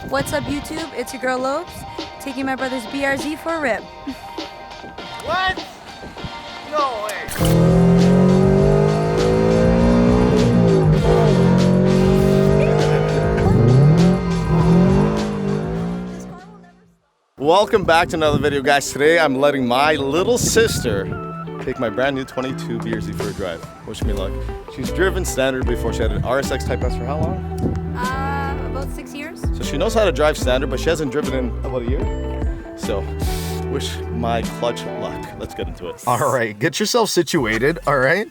What's up, YouTube? It's your girl Lowpes, taking my brother's BRZ for a rip. What? No way. Welcome back to another video, guys. Today I'm letting my little sister take my brand new 22 BRZ for a drive. Wish me luck. She's driven standard before. She had an RSX Type S for how long? About 6 years. So she knows how to drive standard, but she hasn't driven in about a year. So wish my clutch luck. Let's get into it. All right, get yourself situated. All right.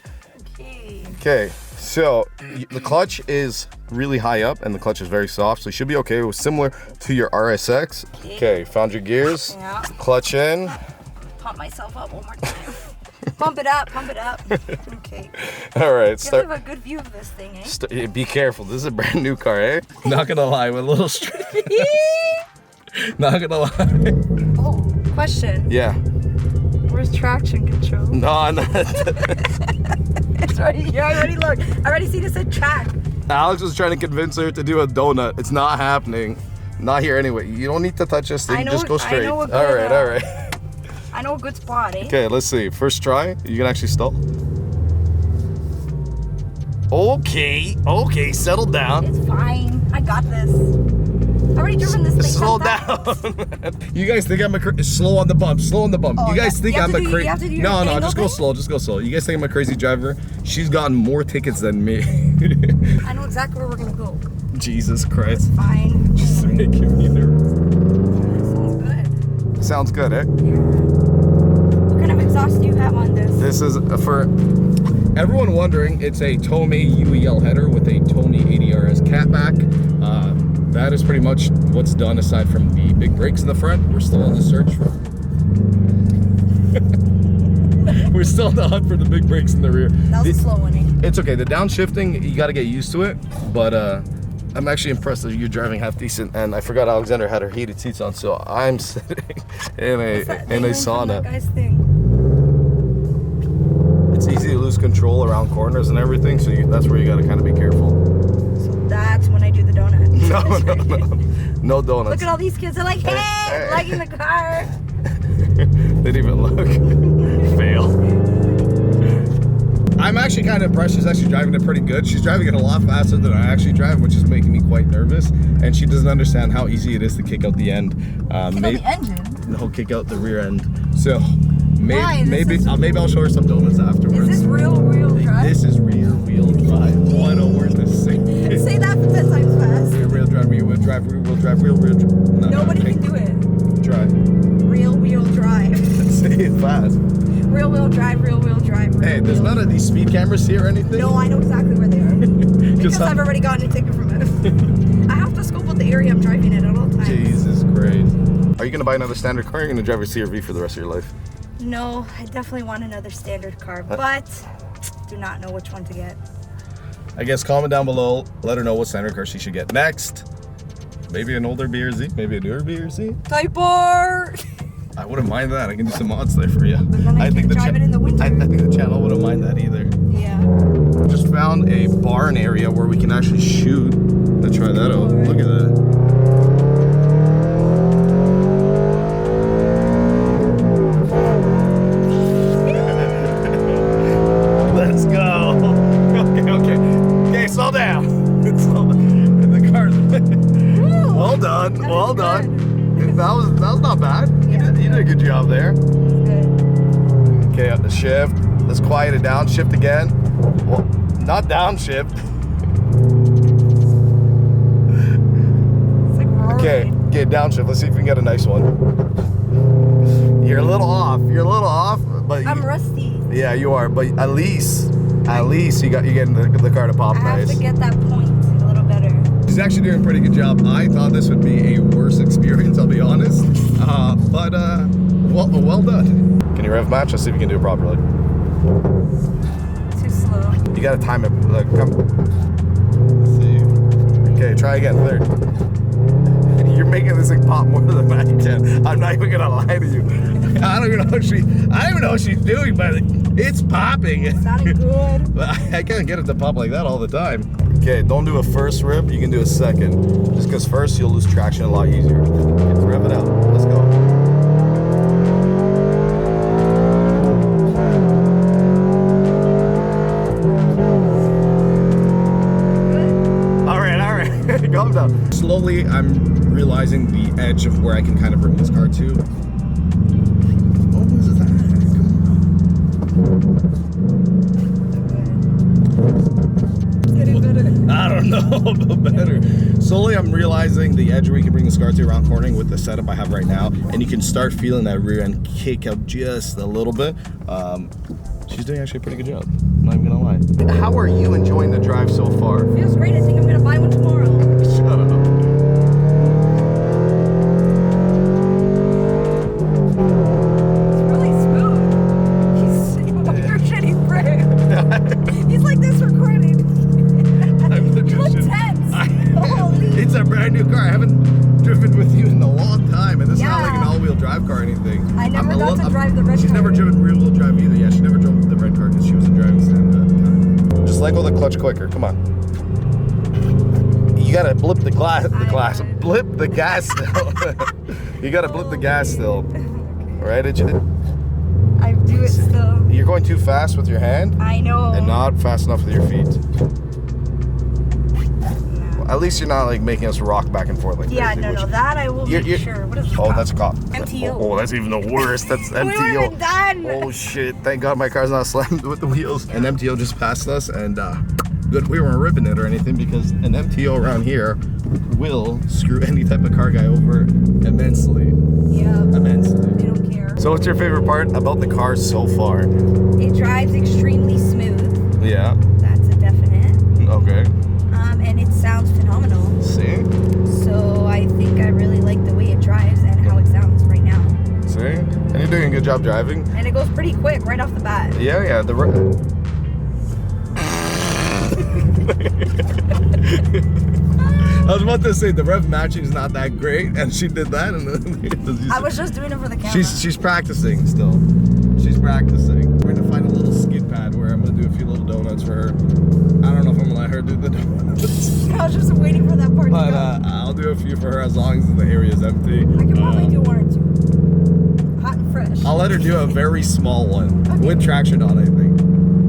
Okay. So the clutch is really high up and the clutch is very soft, so you should be okay. It was similar to your RSX. Okay, found your gears. Yeah. Clutch in. Pump myself up one more time. Pump it up, pump it up. Okay. All right, You have a good view of this thing, eh? Be careful. This is a brand new car, eh? Not gonna lie, with a little straight. Not gonna lie. Oh, question. Yeah. Where's traction control? No, no. It's right here. I already looked. I already see this at track. Alex was trying to convince her to do a donut. It's not happening. Not here anyway. You don't need to touch this thing. Just go straight. All right. I know a good spot, eh? Okay, let's see. First try. You can actually stall. Okay, settle down. It's fine. I got this. I've already driven this thing. Slow down. You guys think I'm slow on the bump. Slow on the bump. Oh, you guys think I'm a crazy? No, just go slow. Just go slow. You guys think I'm a crazy driver? She's gotten more tickets than me. I know exactly where we're gonna go. Jesus Christ. It's fine. Just making me nervous. Sounds good. Sounds good, eh? Yeah. What kind of exhaust do you have on this? This is for everyone wondering. It's a Tomei UEL header with a Tony 80RS catback. That is pretty much what's done aside from the big brakes in the front. We're still on the search for. We're still on the hunt for the big brakes in the rear. That was a slow one, eh? It's okay. The downshifting, you got to get used to it. But I'm actually impressed that you're driving half decent. And I forgot Alexander had her heated seats on, so I'm sitting in a sauna. That guy's thing? It's easy to lose control around corners and everything, so that's where you got to kind of be careful. So that's when I do the donut. No donuts. Look at all these kids. They're like, hey, liking the car. They didn't even look. Fail. I'm actually kind of impressed. She's actually driving it pretty good. She's driving it a lot faster than I actually drive, which is making me quite nervous. And she doesn't understand how easy it is to kick out the end. Kick out the engine? No, kick out the rear end. So maybe I'll show her some donuts afterwards. Is this real drive? This is rear wheel drive. Oh, I know where this is. Say that 10 times fast. Rear wheel drive, rear wheel drive, rear wheel drive, rear wheel drive. Nobody can do it. Try. Real wheel drive. Say it fast. Real wheel drive, real wheel drive. Hey, there's none of these speed cameras here or anything? No, I know exactly where they are. Because I've already gotten a ticket from it. I have to scope out the area I'm driving in at all times. Jesus Christ. Are you going to buy another standard car or are you going to drive a CR-V for the rest of your life? No, I definitely want another standard car, but do not know which one to get. I guess comment down below. Let her know what standard car she should get next. Maybe an older BRZ, maybe a newer BRZ. Type R! I wouldn't mind that. I can do some mods there for you. But then I can drive it in the winter. I think the channel wouldn't mind that either. Yeah. Just found a barn area where we can actually shoot. Let's try that out. Right. Look at that. Let's go. Okay, slow down. The car's well done. Well done. That was not bad. Yeah. You did a good job there. Good. Okay, up the shift. Let's quiet it down. Shift again. Well, not downshift. It's like roaring. Okay, downshift. Let's see if we can get a nice one. You're a little off. But I'm rusty. Yeah, you are. But at least you're getting the car to pop I have nice. to get that point a little better. She's actually doing a pretty good job. I thought this would be a worse experience, I'll be honest. Well done. Can you rev match? Let's see if we can do it properly. Too slow. You gotta time it. Come. Let's see. Okay, try again. Third. You're making this thing pop more than I can. I'm not even gonna lie to you. I don't even know what she's doing, but it's popping. Sounding good. I can't get it to pop like that all the time. Okay, don't do a first rip, you can do a second. Just because first you'll lose traction a lot easier. Let's rev it out. Let's go. All right. Calm down. Slowly, I'm realizing the edge of where I can kind of bring this car to. What was that? I don't know, but better. Slowly, I'm realizing the edge where you can bring this car to around cornering with the setup I have right now, and you can start feeling that rear end kick up just a little bit. She's doing actually a pretty good job. I'm not even gonna lie. How are you enjoying the drive so far? Feels great. I think I'm gonna buy one tomorrow. Shut up. It's really smooth. You're shitty brave. He's like this recording. You look tense. Holy. It's a brand new car. I haven't driven with you in a long time, and it's not like an all-wheel drive car or anything. I never got to drive the red car. She's never driven rear-wheel drive either. Yeah, she never drove the red car because she was in driving stand at the time. Just let go of the clutch quicker. Come on. You gotta blip the blip the gas still. You gotta blip the gas still. Right? I do it still. You're going too fast with your hand. I know. And not fast enough with your feet. At least you're not like making us rock back and forth like yeah, crazy. no, that I will make sure. What is this? Oh, that's a cop. MTO. Oh, that's even the worst. That's MTO. We weren't even done. Oh shit! Thank God my car's not slammed with the wheels. An MTO just passed us, and good we weren't ripping it or anything because an MTO around here will screw any type of car guy over immensely. Yeah. Immensely. They don't care. So, what's your favorite part about the car so far? It drives extremely smooth. Yeah. That's a definite. Okay. And it sounds phenomenal. See? So I think I really like the way it drives and how it sounds right now. See? And you're doing a good job driving. And it goes pretty quick right off the bat. Yeah, yeah. I was about to say the rev matching is not that great, and she did that. And I was just doing it for the camera. She's practicing still. She's practicing. We're gonna find a little skid pad where I'm gonna do a few little donuts for her. I don't know if I'm gonna let her do the donuts. I was just waiting for that part But to go. I'll do a few for her as long as the area is empty. I could probably do one or two. Hot and fresh. I'll let her do a very small one with traction on, I think.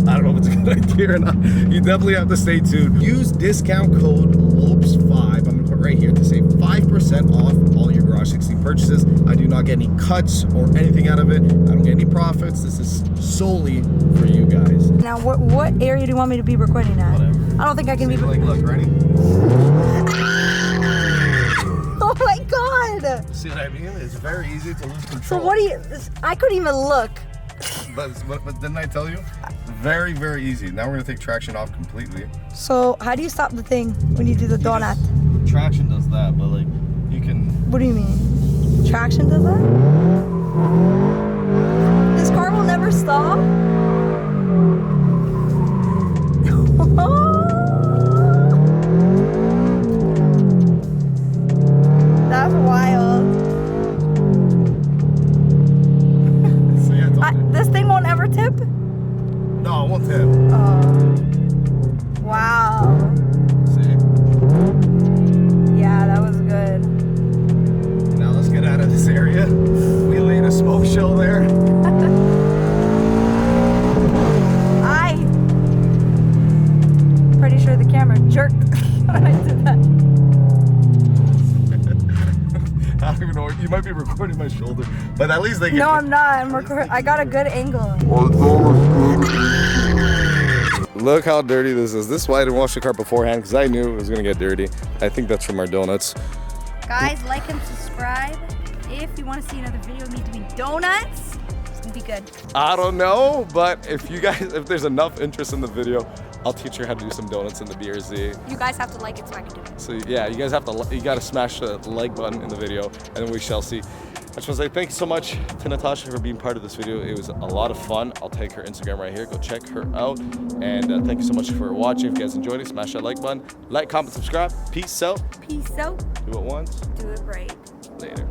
I don't know if it's a good idea or not. You definitely have to stay tuned. Use discount code LOPES5. I'm gonna put right here to save 5% off all your Garage 16 purchases. I do not get any cuts or anything out of it. I don't get any profits. This is solely for you guys. Now, what area do you want me to be recording at? Whatever. I don't think I can be. Like, look, ready? Oh my god! See what I mean? It's very easy to lose control. So what do you? I couldn't even look. But didn't I tell you? Very, very easy. Now we're gonna take traction off completely. So how do you stop the thing when you do the donut? Traction does that, but like you can. What do you mean? Traction does that? This car will never stop? That's wild. So yeah, I told you. This thing won't ever tip? No, it won't tip. Oh. Wow. See? Yeah, that was good. Now let's get out of this area. We laid a smoke show there. Pretty sure the camera jerked when I did that. I don't even know. You might be recording my shoulder, but at least they can. No, I'm not. I'm recording. I got a good angle. Look how dirty this is. This is why I didn't wash the car beforehand, because I knew it was gonna get dirty. I think that's from our donuts. Guys, like and subscribe if you want to see another video of me doing donuts. It's gonna be good. I don't know, but if there's enough interest in the video, I'll teach her how to do some donuts in the BRZ. You guys have to like it so I can do it. So yeah, you gotta smash the like button in the video, and then we shall see. I just want to say thank you so much to Natasha for being part of this video. It was a lot of fun. I'll take her Instagram right here. Go check her out. And thank you so much for watching. If you guys enjoyed it, smash that like button. Like, comment, subscribe. Peace out. Peace out. Do it once. Do it right. Later.